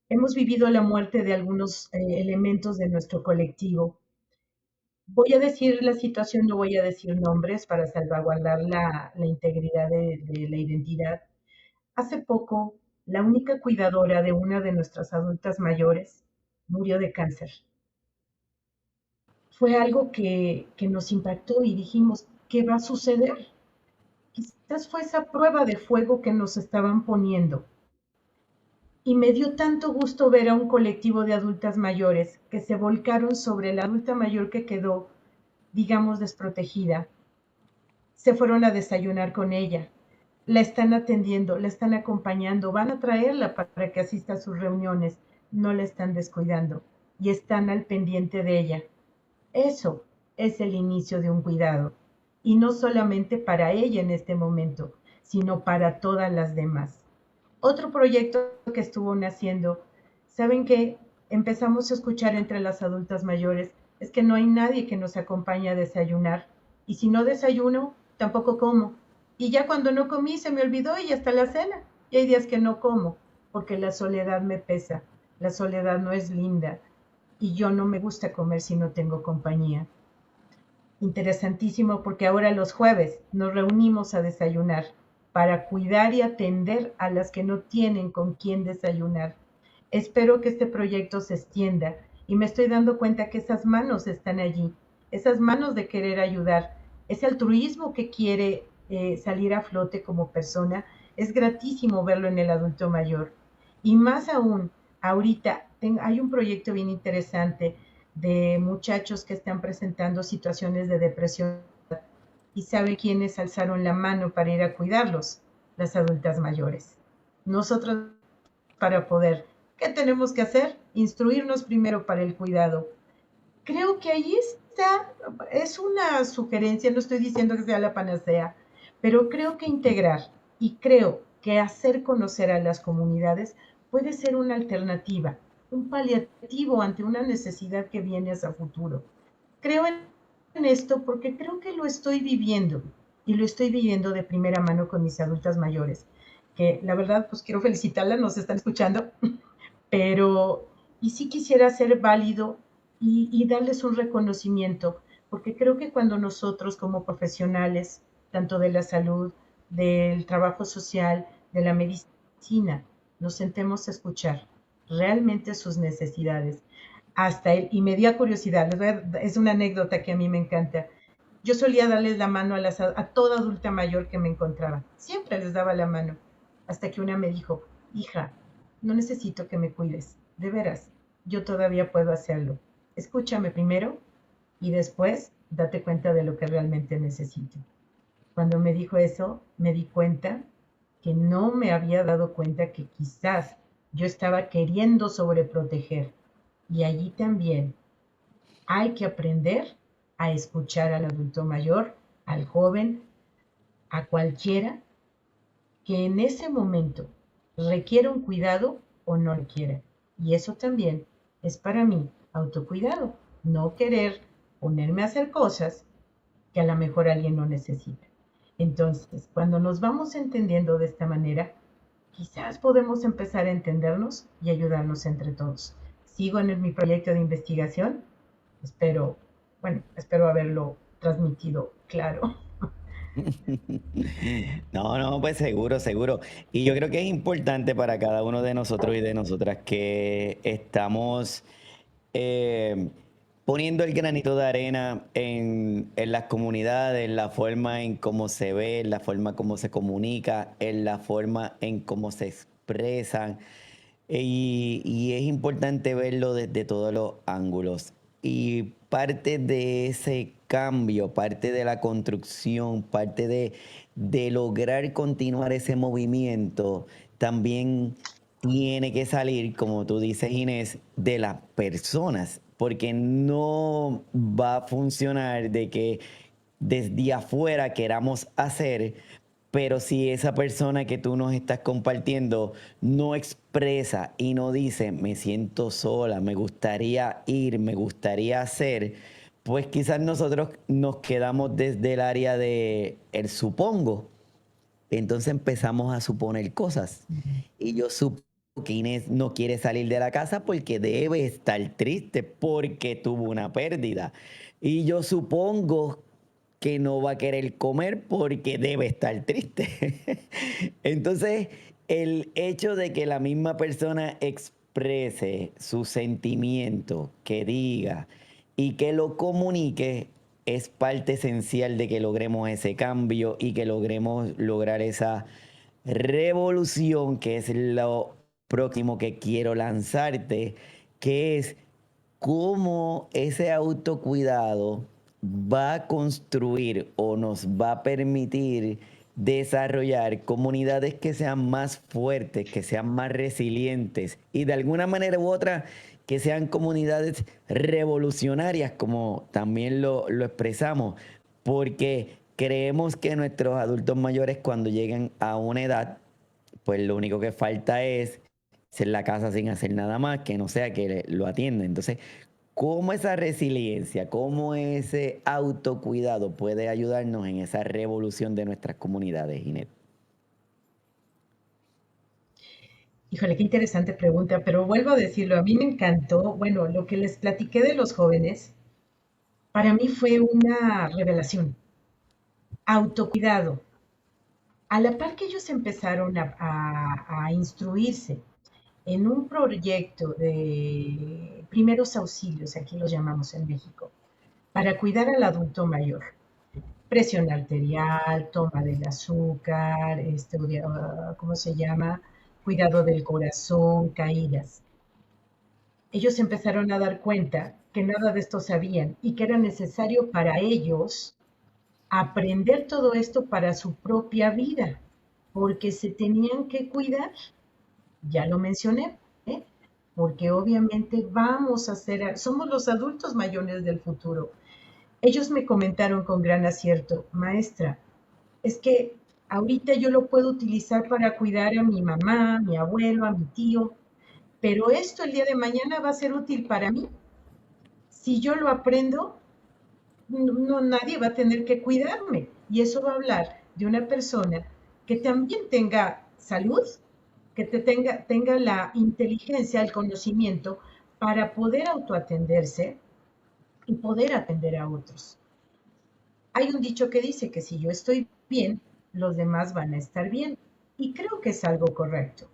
Hemos vivido la muerte de algunos elementos de nuestro colectivo. Voy a decir la situación, no voy a decir nombres para salvaguardar la integridad de la identidad. Hace poco, la única cuidadora de una de nuestras adultas mayores murió de cáncer. Fue algo que nos impactó y dijimos, ¿qué va a suceder? Quizás fue esa prueba de fuego que nos estaban poniendo. Y me dio tanto gusto ver a un colectivo de adultas mayores que se volcaron sobre la adulta mayor que quedó, digamos, desprotegida. Se fueron a desayunar con ella, la están atendiendo, la están acompañando, van a traerla para que asista a sus reuniones, no la están descuidando y están al pendiente de ella. Eso es el inicio de un cuidado, y no solamente para ella en este momento, sino para todas las demás. Otro proyecto que estuvo naciendo, ¿saben qué? Empezamos a escuchar entre las adultas mayores, es que no hay nadie que nos acompañe a desayunar, y si no desayuno, tampoco como. Y ya cuando no comí se me olvidó y hasta la cena. Y hay días que no como, porque la soledad me pesa, la soledad no es linda, y yo no me gusta comer si no tengo compañía. Interesantísimo porque ahora los jueves nos reunimos a desayunar para cuidar y atender a las que no tienen con quién desayunar. Espero que este proyecto se extienda y me estoy dando cuenta que esas manos están allí, esas manos de querer ayudar, ese altruismo que quiere salir a flote como persona, es gratísimo verlo en el adulto mayor. Y más aún, ahorita hay un proyecto bien interesante de muchachos que están presentando situaciones de depresión y sabe quiénes alzaron la mano para ir a cuidarlos, las adultas mayores. Nosotros para poder, ¿qué tenemos que hacer? Instruirnos primero para el cuidado. Creo que ahí está, es una sugerencia, no estoy diciendo que sea la panacea, pero creo que integrar y creo que hacer conocer a las comunidades puede ser una alternativa, un paliativo ante una necesidad que viene hacia futuro. Creo en esto porque creo que lo estoy viviendo y lo estoy viviendo de primera mano con mis adultas mayores, que la verdad pues quiero felicitarlas, nos están escuchando, pero y sí quisiera ser válido y darles un reconocimiento, porque creo que cuando nosotros como profesionales, tanto de la salud, del trabajo social, de la medicina, nos sentemos a escuchar realmente sus necesidades, hasta él, y me dio curiosidad, es una anécdota que a mí me encanta. Yo solía darles la mano a toda adulta mayor que me encontraba, siempre les daba la mano, hasta que una me dijo, hija, no necesito que me cuides, de veras, yo todavía puedo hacerlo. Escúchame primero y después date cuenta de lo que realmente necesito. Cuando me dijo eso, me di cuenta que no me había dado cuenta que quizás yo estaba queriendo sobreproteger. Y allí también hay que aprender a escuchar al adulto mayor, al joven, a cualquiera que en ese momento requiera un cuidado o no lo quiera. Y eso también es para mí autocuidado, no querer ponerme a hacer cosas que a lo mejor alguien no necesita. Entonces, cuando nos vamos entendiendo de esta manera, quizás podemos empezar a entendernos y ayudarnos entre todos. Sigo en mi proyecto de investigación. Espero, espero haberlo transmitido claro. No, no, pues seguro, seguro. Y yo creo que es importante para cada uno de nosotros y de nosotras que estamos eh, poniendo el granito de arena en las comunidades, en la forma en cómo se ve, en la forma como se comunica, en la forma en cómo se expresan. Y es importante verlo desde todos los ángulos. Y parte de ese cambio, parte de la construcción, parte de lograr continuar ese movimiento, también tiene que salir, como tú dices, Inés, de las personas, porque no va a funcionar de que desde afuera queramos hacer, pero si esa persona que tú nos estás compartiendo no expresa y no dice, me siento sola, me gustaría ir, me gustaría hacer, pues quizás nosotros nos quedamos desde el área de el supongo. Entonces empezamos a suponer cosas. Y yo supongo que Inés no quiere salir de la casa porque debe estar triste, porque tuvo una pérdida. Y yo supongo que no va a querer comer porque debe estar triste. Entonces, el hecho de que la misma persona exprese su sentimiento, que diga y que lo comunique, es parte esencial de que logremos ese cambio y que logremos lograr esa revolución, que es lo próximo que quiero lanzarte, que es cómo ese autocuidado va a construir o nos va a permitir desarrollar comunidades que sean más fuertes, que sean más resilientes y de alguna manera u otra que sean comunidades revolucionarias, como también lo expresamos, porque creemos que nuestros adultos mayores cuando lleguen a una edad, pues lo único que falta es ser la casa sin hacer nada más, que no sea que lo atienda. Entonces, ¿cómo esa resiliencia, cómo ese autocuidado puede ayudarnos en esa revolución de nuestras comunidades, Ginette? Híjole, qué interesante pregunta, pero vuelvo a decirlo, a mí me encantó, bueno, lo que les platiqué de los jóvenes, para mí fue una revelación. Autocuidado. A la par que ellos empezaron a instruirse en un proyecto de primeros auxilios, aquí los llamamos en México, para cuidar al adulto mayor. Presión arterial, toma del azúcar, ¿cómo se llama? Cuidado del corazón, caídas. Ellos empezaron a dar cuenta que nada de esto sabían y que era necesario para ellos aprender todo esto para su propia vida, porque se tenían que cuidar, ya lo mencioné, ¿eh? Porque obviamente vamos a ser, somos los adultos mayores del futuro. Ellos me comentaron con gran acierto, maestra, es que ahorita yo lo puedo utilizar para cuidar a mi mamá, a mi abuelo, a mi tío, pero esto el día de mañana va a ser útil para mí. Si yo lo aprendo, no, nadie va a tener que cuidarme. Y eso va a hablar de una persona que también tenga salud, que tenga la inteligencia, el conocimiento para poder autoatenderse y poder atender a otros. Hay un dicho que dice que si yo estoy bien, los demás van a estar bien. Y creo que es algo correcto.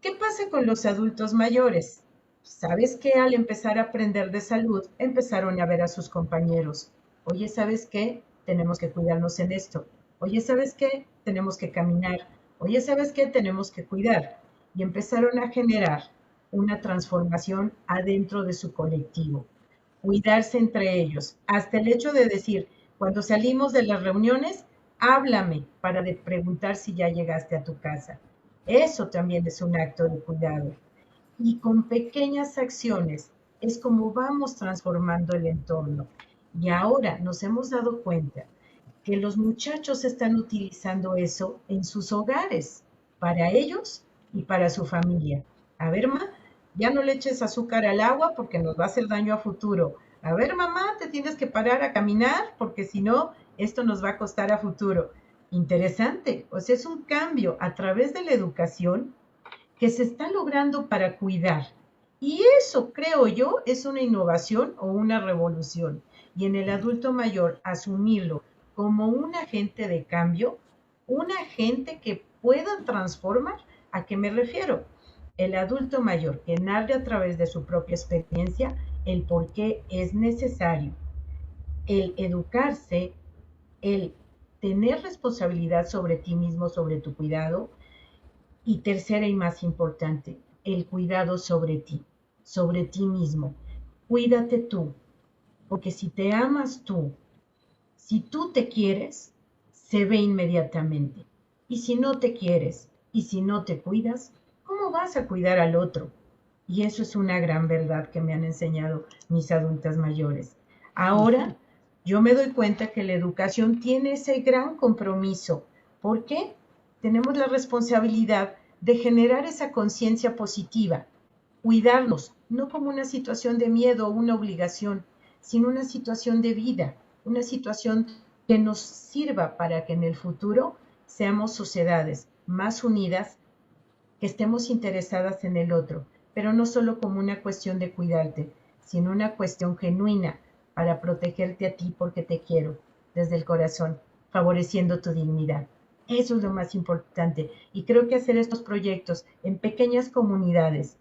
¿Qué pasa con los adultos mayores? Sabes que al empezar a aprender de salud, empezaron a ver a sus compañeros. Oye, ¿sabes qué? Tenemos que cuidarnos en esto. Oye, ¿sabes qué? Tenemos que caminar. Oye, ¿sabes qué? Tenemos que cuidar. Y empezaron a generar una transformación adentro de su colectivo. Cuidarse entre ellos. Hasta el hecho de decir, cuando salimos de las reuniones, háblame para preguntar si ya llegaste a tu casa. Eso también es un acto de cuidado. Y con pequeñas acciones es como vamos transformando el entorno. Y ahora nos hemos dado cuenta que los muchachos están utilizando eso en sus hogares, para ellos y para su familia. A ver, Ma, ya no le eches azúcar al agua porque nos va a hacer daño a futuro. A ver, mamá, te tienes que parar a caminar porque si no, esto nos va a costar a futuro. Interesante, o sea, es un cambio a través de la educación que se está logrando para cuidar. Y eso, creo yo, es una innovación o una revolución. Y en el adulto mayor, asumirlo como un agente de cambio, un agente que pueda transformar. ¿A qué me refiero? El adulto mayor que narre a través de su propia experiencia el por qué es necesario el educarse, el tener responsabilidad sobre ti mismo, sobre tu cuidado, y tercera y más importante, el cuidado sobre ti mismo. Cuídate tú, porque si te amas tú, si tú te quieres, se ve inmediatamente. Y si no te quieres y si no te cuidas, ¿cómo vas a cuidar al otro? Y eso es una gran verdad que me han enseñado mis adultas mayores. Ahora yo me doy cuenta que la educación tiene ese gran compromiso. ¿Por qué? Tenemos la responsabilidad de generar esa conciencia positiva, cuidarnos, no como una situación de miedo o una obligación, sino una situación de vida, una situación que nos sirva para que en el futuro seamos sociedades más unidas, que estemos interesadas en el otro, pero no solo como una cuestión de cuidarte, sino una cuestión genuina para protegerte a ti porque te quiero desde el corazón, favoreciendo tu dignidad. Eso es lo más importante. Y creo que hacer estos proyectos en pequeñas comunidades,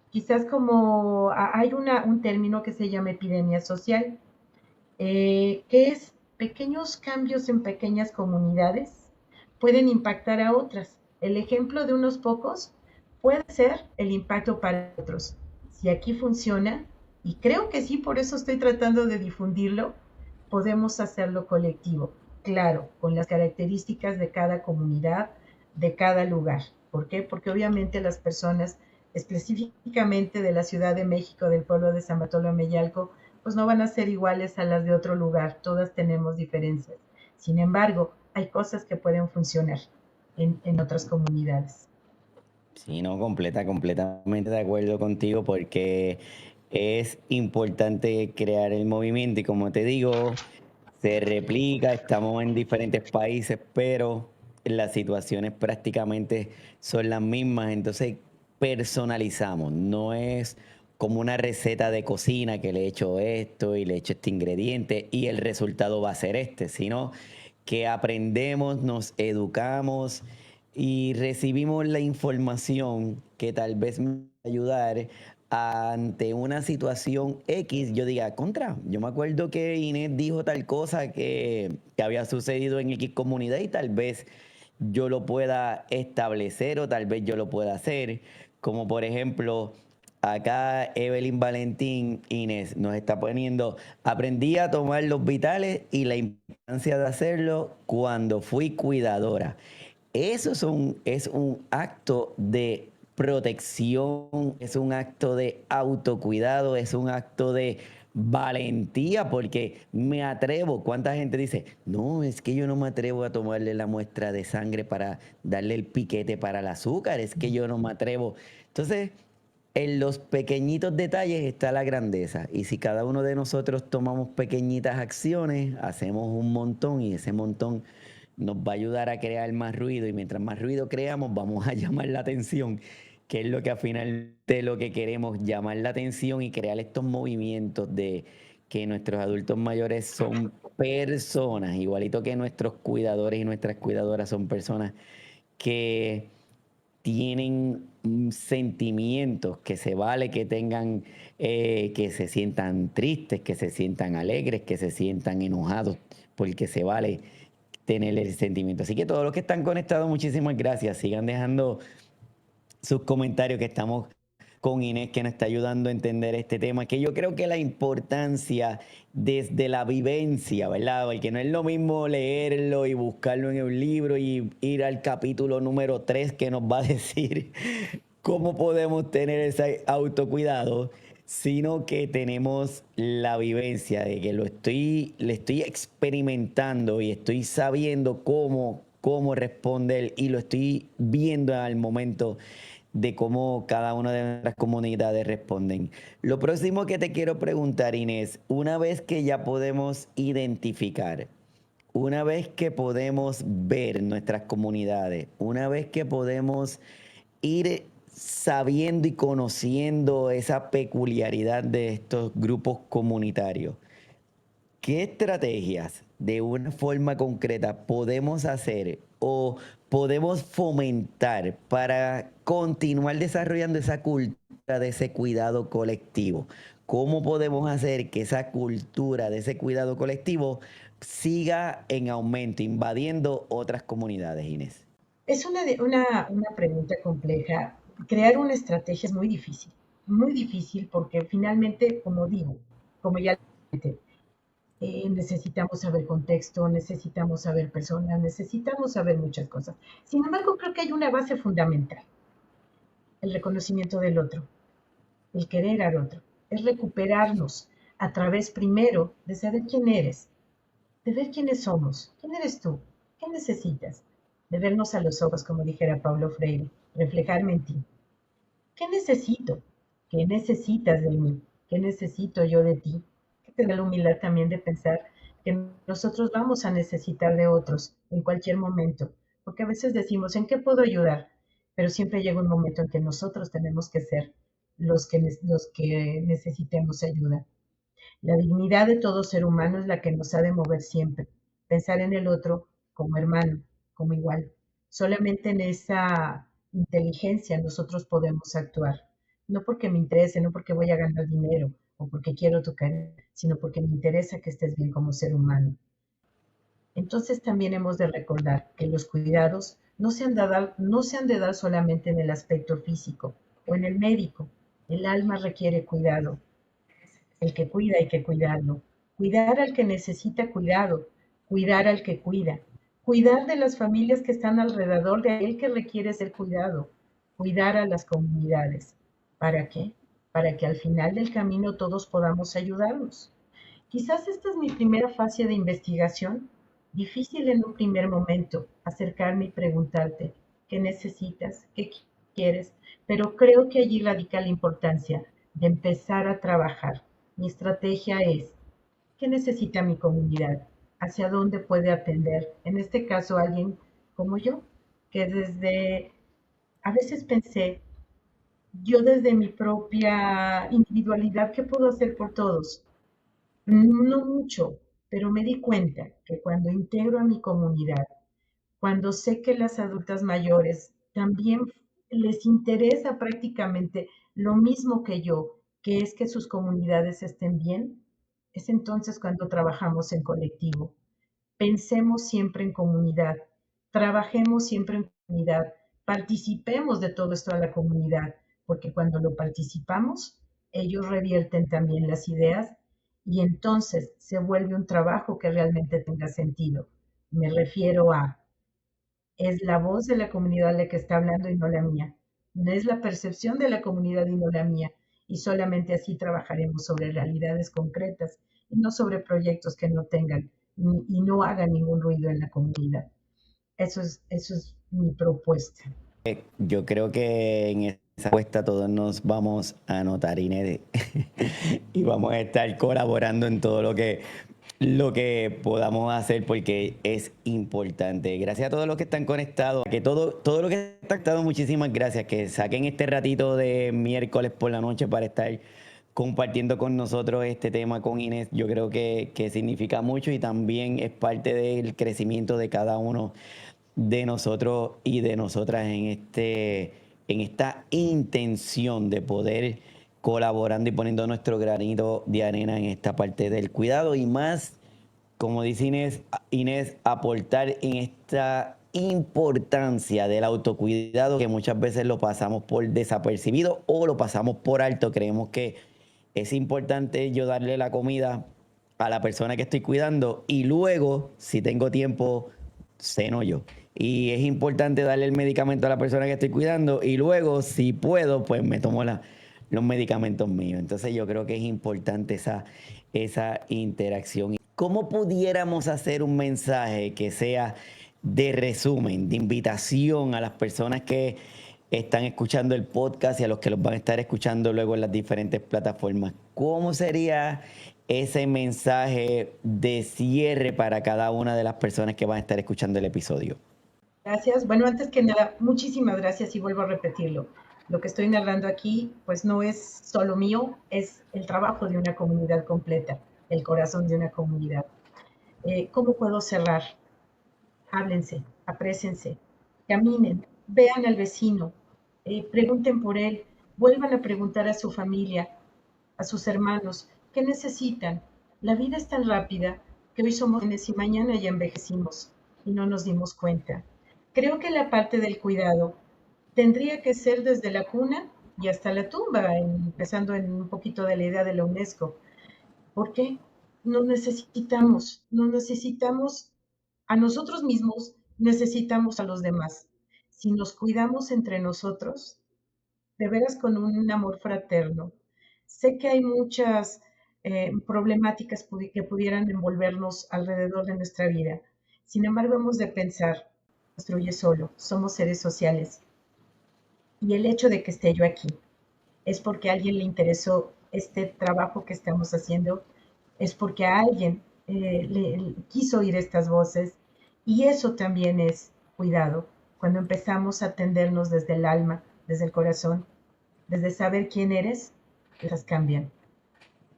quizás como hay un término que se llama epidemia social, que es pequeños cambios en pequeñas comunidades pueden impactar a otras. El ejemplo de unos pocos puede ser el impacto para otros. Si aquí funciona, y creo que sí, por eso estoy tratando de difundirlo, podemos hacerlo colectivo. Claro, con las características de cada comunidad, de cada lugar. ¿Por qué? Porque obviamente las personas específicamente de la Ciudad de México, del pueblo de San Bartolomé y Alco, pues no van a ser iguales a las de otro lugar, todas tenemos diferencias. Sin embargo, hay cosas que pueden funcionar en otras comunidades. Sí, no, completamente de acuerdo contigo porque es importante crear el movimiento y como te digo, se replica, estamos en diferentes países, pero las situaciones prácticamente son las mismas, entonces personalizamos, no es como una receta de cocina que le he hecho esto y le he hecho este ingrediente y el resultado va a ser este, sino que aprendemos, nos educamos y recibimos la información que tal vez me va a ayudar ante una situación X, yo diga, contra, yo me acuerdo que Inés dijo tal cosa que había sucedido en X comunidad y tal vez yo lo pueda establecer o tal vez yo lo pueda hacer, como por ejemplo, acá Evelyn Valentín Inés nos está poniendo, aprendí a tomar los vitales y la importancia de hacerlo cuando fui cuidadora. Eso es un acto de protección, es un acto de autocuidado, es un acto de valentía, porque me atrevo. ¿Cuánta gente dice, no, es que yo no me atrevo a tomarle la muestra de sangre para darle el piquete para el azúcar, es que yo no me atrevo? Entonces, en los pequeñitos detalles está la grandeza. Y si cada uno de nosotros tomamos pequeñitas acciones, hacemos un montón y ese montón nos va a ayudar a crear más ruido. Y mientras más ruido creamos, vamos a llamar la atención, que es lo que al final de lo que queremos, llamar la atención y crear estos movimientos de que nuestros adultos mayores son personas, igualito que nuestros cuidadores y nuestras cuidadoras son personas que tienen sentimientos, que se vale que tengan, que se sientan tristes, que se sientan alegres, que se sientan enojados, porque se vale tener ese sentimiento. Así que todos los que están conectados, muchísimas gracias. Sigan dejando sus comentarios que estamos con Inés que nos está ayudando a entender este tema, que yo creo que la importancia desde la vivencia, ¿verdad? Porque no es lo mismo leerlo y buscarlo en el libro y ir al capítulo número 3 que nos va a decir cómo podemos tener ese autocuidado, sino que tenemos la vivencia de que le estoy experimentando y estoy sabiendo cómo responder y lo estoy viendo al momento de cómo cada una de nuestras comunidades responden. Lo próximo que te quiero preguntar, Inés, una vez que ya podemos identificar, una vez que podemos ver nuestras comunidades, una vez que podemos ir sabiendo y conociendo esa peculiaridad de estos grupos comunitarios, ¿qué estrategias de una forma concreta podemos hacer o podemos fomentar para continuar desarrollando esa cultura de ese cuidado colectivo? ¿Cómo podemos hacer que esa cultura de ese cuidado colectivo siga en aumento, invadiendo otras comunidades, Inés? Es una pregunta compleja. Crear una estrategia es muy difícil porque finalmente, como digo, como ya comenté, necesitamos saber contexto, necesitamos saber personas, necesitamos saber muchas cosas. Sin embargo, creo que hay una base fundamental, el reconocimiento del otro, el querer al otro, es recuperarnos a través primero de saber quién eres, de ver quiénes somos, quién eres tú, qué necesitas, de vernos a los ojos, como dijera Paulo Freire, reflejarme en ti. ¿Qué necesito? ¿Qué necesitas de mí? ¿Qué necesito yo de ti? Que tener la humildad también de pensar que nosotros vamos a necesitar de otros en cualquier momento, porque a veces decimos, ¿en qué puedo ayudar? Pero siempre llega un momento en que nosotros tenemos que ser los que necesitemos ayuda. La dignidad de todo ser humano es la que nos ha de mover siempre. Pensar en el otro como hermano, como igual. Solamente en esa inteligencia nosotros podemos actuar. No porque me interese, no porque voy a ganar dinero o porque quiero tocar, sino porque me interesa que estés bien como ser humano. Entonces también hemos de recordar que los cuidados no se han de dar solamente en el aspecto físico o en el médico. El alma requiere cuidado, el que cuida hay que cuidarlo. Cuidar al que necesita cuidado, cuidar al que cuida, cuidar de las familias que están alrededor de aquel que requiere ser cuidado, cuidar a las comunidades. ¿Para qué? Para que al final del camino todos podamos ayudarnos. Quizás esta es mi primera fase de investigación. Difícil en un primer momento acercarme y preguntarte qué necesitas, qué quieres, pero creo que allí radica la importancia de empezar a trabajar. Mi estrategia es, ¿qué necesita mi comunidad? ¿Hacia dónde puede atender? En este caso, alguien como yo, que a veces pensé, yo desde mi propia individualidad, ¿qué puedo hacer por todos? No mucho, pero me di cuenta que cuando integro a mi comunidad, cuando sé que las adultas mayores también les interesa prácticamente lo mismo que yo, que es que sus comunidades estén bien, es entonces cuando trabajamos en colectivo. Pensemos siempre en comunidad, trabajemos siempre en comunidad, participemos de todo esto a la comunidad, porque cuando lo participamos, ellos revierten también las ideas y entonces se vuelve un trabajo que realmente tenga sentido. Me refiero a es la voz de la comunidad la que está hablando y no la mía. No es la percepción de la comunidad y no la mía. Y solamente así trabajaremos sobre realidades concretas y no sobre proyectos que no tengan y no hagan ningún ruido en la comunidad. Eso es mi propuesta. Yo creo que en esa apuesta todos nos vamos a anotar, Inés, y vamos a estar colaborando en todo lo que podamos hacer porque es importante. Gracias a todos los que están conectados, que todo lo que está conectado, muchísimas gracias, que saquen este ratito de miércoles por la noche para estar compartiendo con nosotros este tema con Inés. Yo creo que significa mucho y también es parte del crecimiento de cada uno de nosotros y de nosotras en esta intención de poder colaborando y poniendo nuestro granito de arena en esta parte del cuidado y más, como dice Inés, aportar en esta importancia del autocuidado que muchas veces lo pasamos por desapercibido o lo pasamos por alto. Creemos que es importante yo darle la comida a la persona que estoy cuidando y luego, si tengo tiempo, ceno yo. Y es importante darle el medicamento a la persona que estoy cuidando y luego, si puedo, pues me tomo los medicamentos míos. Entonces yo creo que es importante esa interacción. ¿Cómo pudiéramos hacer un mensaje que sea de resumen, de invitación a las personas que están escuchando el podcast y a los que los van a estar escuchando luego en las diferentes plataformas. ¿Cómo sería ese mensaje de cierre para cada una de las personas que van a estar escuchando el episodio? Gracias. Bueno, antes que nada, muchísimas gracias y vuelvo a repetirlo. Lo que estoy narrando aquí, pues no es solo mío, es el trabajo de una comunidad completa, el corazón de una comunidad. ¿Cómo puedo cerrar? Háblense, aprécense, caminen, vean al vecino, pregunten por él, vuelvan a preguntar a su familia, a sus hermanos, ¿qué necesitan? La vida es tan rápida que hoy somos jóvenes y mañana ya envejecimos y no nos dimos cuenta. Creo que la parte del cuidado tendría que ser desde la cuna y hasta la tumba, empezando en un poquito de la idea de la UNESCO. ¿Por qué? No necesitamos a nosotros mismos, necesitamos a los demás. Si nos cuidamos entre nosotros, de veras con un amor fraterno. Sé que hay muchas problemáticas que pudieran envolvernos alrededor de nuestra vida. Sin embargo, hemos de pensar, construye solo, somos seres sociales. Y el hecho de que esté yo aquí es porque a alguien le interesó este trabajo que estamos haciendo, es porque a alguien quiso oír estas voces. Y eso también es cuidado, cuando empezamos a atendernos desde el alma, desde el corazón, desde saber quién eres, las cosas cambian.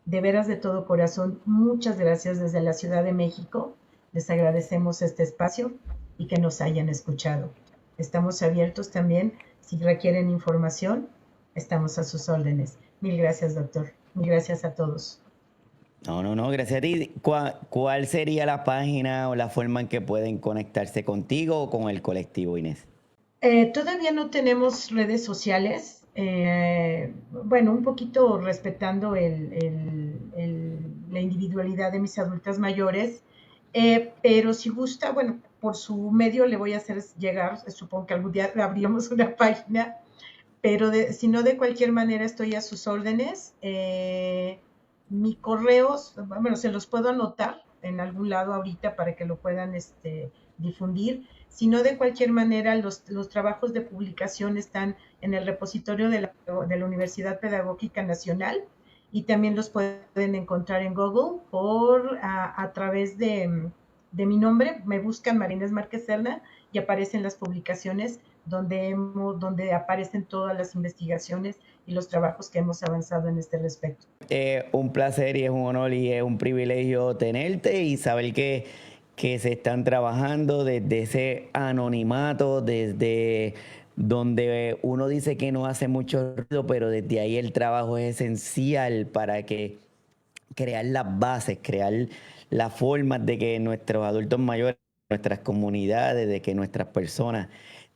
De veras, de todo corazón, muchas gracias desde la Ciudad de México. Les agradecemos este espacio y que nos hayan escuchado. Estamos abiertos también, si requieren información, estamos a sus órdenes. Mil gracias, doctor. Mil gracias a todos. No, gracias a ti. ¿Cuál sería la página o la forma en que pueden conectarse contigo o con el colectivo, Inés? Todavía no tenemos redes sociales. Bueno, un poquito respetando la individualidad de mis adultas mayores, pero si gusta, bueno, por su medio le voy a hacer llegar, supongo que algún día abriremos una página, pero si no, de cualquier manera estoy a sus órdenes. Mi correo, bueno, se los puedo anotar en algún lado ahorita para que lo puedan difundir. Si no, de cualquier manera, los trabajos de publicación están en el repositorio de la Universidad Pedagógica Nacional y también los pueden encontrar en Google a través de mi nombre. Me buscan Marines Márquez Serna y aparecen las publicaciones donde aparecen todas las investigaciones y los trabajos que hemos avanzado en este respecto. Un placer y es un honor y es un privilegio tenerte y saber que se están trabajando desde ese anonimato, desde donde uno dice que no hace mucho ruido, pero desde ahí el trabajo es esencial para que crear las bases, crear las formas de que nuestros adultos mayores, nuestras comunidades, de que nuestras personas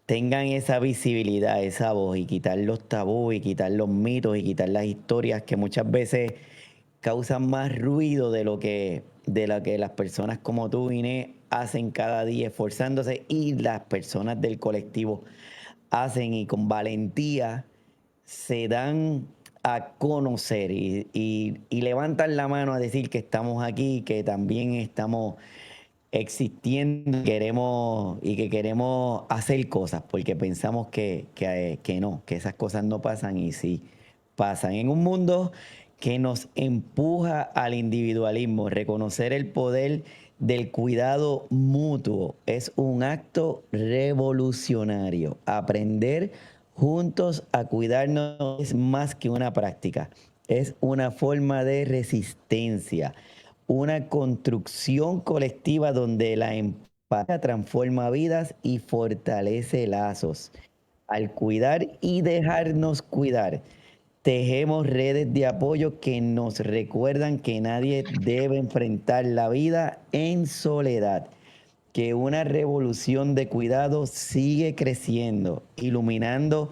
tengan esa visibilidad, esa voz y quitar los tabúes y quitar los mitos y quitar las historias que muchas veces causan más ruido de lo que las personas como tú, Inés, hacen cada día esforzándose y las personas del colectivo hacen y con valentía se dan a conocer y levantan la mano a decir que estamos aquí, que también estamos existiendo y que queremos hacer cosas, porque pensamos que no, que esas cosas no pasan y sí pasan. En un mundo que nos empuja al individualismo, reconocer el poder del cuidado mutuo es un acto revolucionario. Aprender juntos a cuidarnos es más que una práctica, es una forma de resistencia, una construcción colectiva donde la empatía transforma vidas y fortalece lazos. Al cuidar y dejarnos cuidar, tejemos redes de apoyo que nos recuerdan que nadie debe enfrentar la vida en soledad, que una revolución de cuidado sigue creciendo, iluminando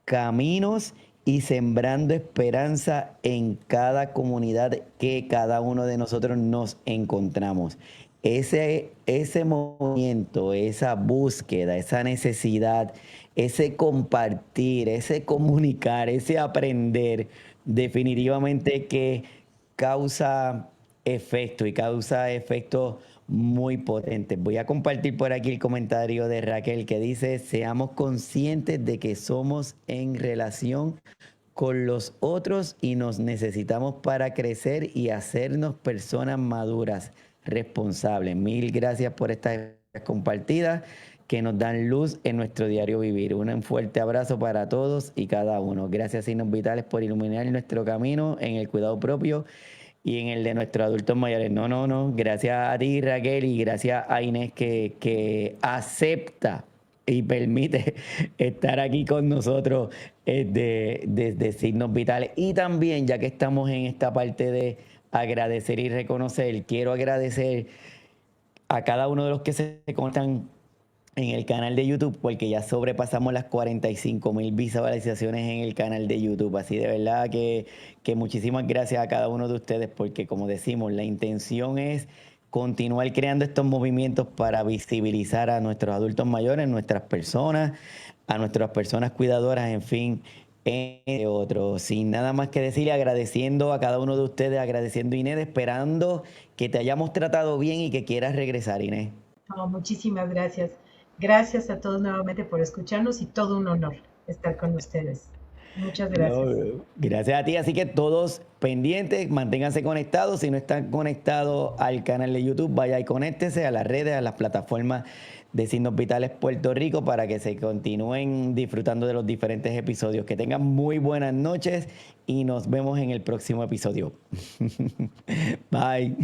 caminos y sembrando esperanza en cada comunidad que cada uno de nosotros nos encontramos. Ese movimiento, esa búsqueda, esa necesidad, ese compartir, ese comunicar, ese aprender, definitivamente que causa efecto y causa efecto muy potentes. Voy a compartir por aquí el comentario de Raquel que dice, seamos conscientes de que somos en relación con los otros y nos necesitamos para crecer y hacernos personas maduras, responsables. Mil gracias por estas compartidas que nos dan luz en nuestro diario vivir. Un fuerte abrazo para todos y cada uno. Gracias, Signos Vitales, por iluminar nuestro camino en el cuidado propio y en el de nuestros adultos mayores. No, no, no. Gracias a ti, Raquel, y gracias a Inés que acepta y permite estar aquí con nosotros desde Signos Vitales. Y también, ya que estamos en esta parte de agradecer y reconocer, quiero agradecer a cada uno de los que se conectan en el canal de YouTube, porque ya sobrepasamos las 45,000 visualizaciones en el canal de YouTube. Así de verdad que muchísimas gracias a cada uno de ustedes, porque como decimos, la intención es continuar creando estos movimientos para visibilizar a nuestros adultos mayores, nuestras personas, a nuestras personas cuidadoras, en fin, entre otros. Sin nada más que decir, agradeciendo a cada uno de ustedes, agradeciendo a Inés, esperando que te hayamos tratado bien y que quieras regresar, Inés. Oh, muchísimas gracias. Gracias a todos nuevamente por escucharnos y todo un honor estar con ustedes. Muchas No, gracias. gracias a ti. Así que todos pendientes, manténganse conectados. Si no están conectados al canal de YouTube, vaya y conéctese a las redes, a las plataformas de Signos Vitales Puerto Rico para que se continúen disfrutando de los diferentes episodios. Que tengan muy buenas noches y nos vemos en el próximo episodio. Bye.